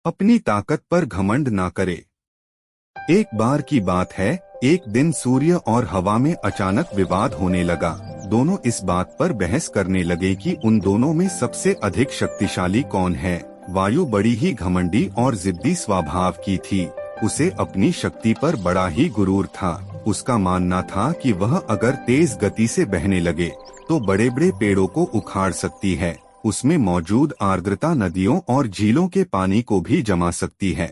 अपनी ताकत पर घमंड ना करे। एक बार की बात है, एक दिन सूर्य और हवा में अचानक विवाद होने लगा। दोनों इस बात पर बहस करने लगे कि उन दोनों में सबसे अधिक शक्तिशाली कौन है। वायु बड़ी ही घमंडी और जिद्दी स्वभाव की थी। उसे अपनी शक्ति पर बड़ा ही गुरूर था। उसका मानना था कि वह अगर तेज गति से बहने लगे तो बड़े बड़े पेड़ों को उखाड़ सकती है। उसमें मौजूद आर्द्रता नदियों और झीलों के पानी को भी जमा सकती है।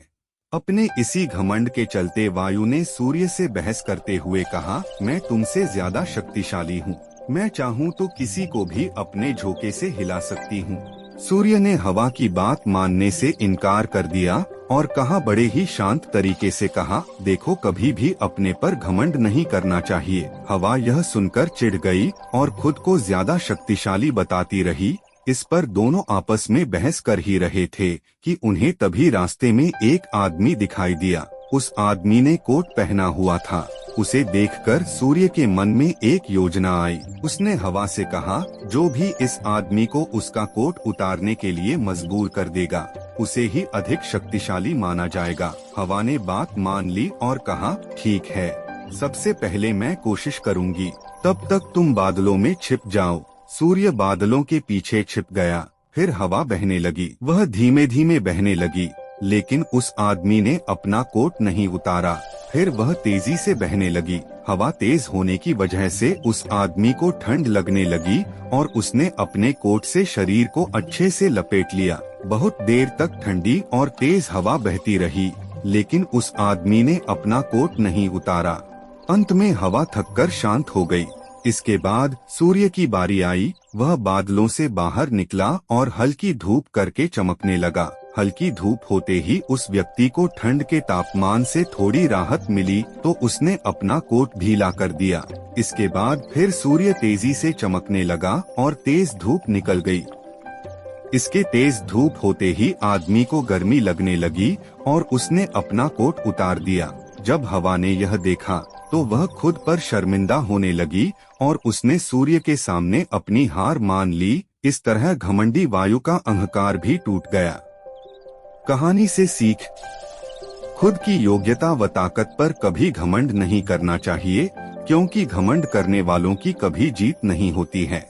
अपने इसी घमंड के चलते वायु ने सूर्य से बहस करते हुए कहा, मैं तुमसे ज्यादा शक्तिशाली हूँ। मैं चाहूँ तो किसी को भी अपने झोंके से हिला सकती हूँ। सूर्य ने हवा की बात मानने से इनकार कर दिया और कहा, बड़े ही शांत तरीके से कहा, देखो कभी भी अपने पर घमंड नहीं करना चाहिए। हवा यह सुनकर चिढ़ गई और खुद को ज्यादा शक्तिशाली बताती रही। इस पर दोनों आपस में बहस कर ही रहे थे कि उन्हें तभी रास्ते में एक आदमी दिखाई दिया। उस आदमी ने कोट पहना हुआ था। उसे देखकर सूर्य के मन में एक योजना आई। उसने हवा से कहा, जो भी इस आदमी को उसका कोट उतारने के लिए मजबूर कर देगा उसे ही अधिक शक्तिशाली माना जाएगा। हवा ने बात मान ली और कहा, ठीक है, सबसे पहले मैं कोशिश करूंगी, तब तक तुम बादलों में छिप जाओ। सूर्य बादलों के पीछे छिप गया। फिर हवा बहने लगी। वह धीमे धीमे बहने लगी, लेकिन उस आदमी ने अपना कोट नहीं उतारा। फिर वह तेजी से बहने लगी। हवा तेज होने की वजह से उस आदमी को ठंड लगने लगी और उसने अपने कोट से शरीर को अच्छे से लपेट लिया। बहुत देर तक ठंडी और तेज हवा बहती रही, लेकिन उस आदमी ने अपना कोट नहीं उतारा। अंत में हवा थककर शांत हो गई। इसके बाद सूर्य की बारी आई। वह बादलों से बाहर निकला और हल्की धूप करके चमकने लगा। हल्की धूप होते ही उस व्यक्ति को ठंड के तापमान से थोड़ी राहत मिली तो उसने अपना कोट ढीला कर दिया। इसके बाद फिर सूर्य तेजी से चमकने लगा और तेज धूप निकल गई। इसके तेज धूप होते ही आदमी को गर्मी लगने लगी और उसने अपना कोट उतार दिया। जब हवा ने यह देखा तो वह खुद पर शर्मिंदा होने लगी और उसने सूर्य के सामने अपनी हार मान ली। इस तरह घमंडी वायु का अहंकार भी टूट गया। कहानी से सीख, खुद की योग्यता व ताकत पर कभी घमंड नहीं करना चाहिए, क्योंकि घमंड करने वालों की कभी जीत नहीं होती है।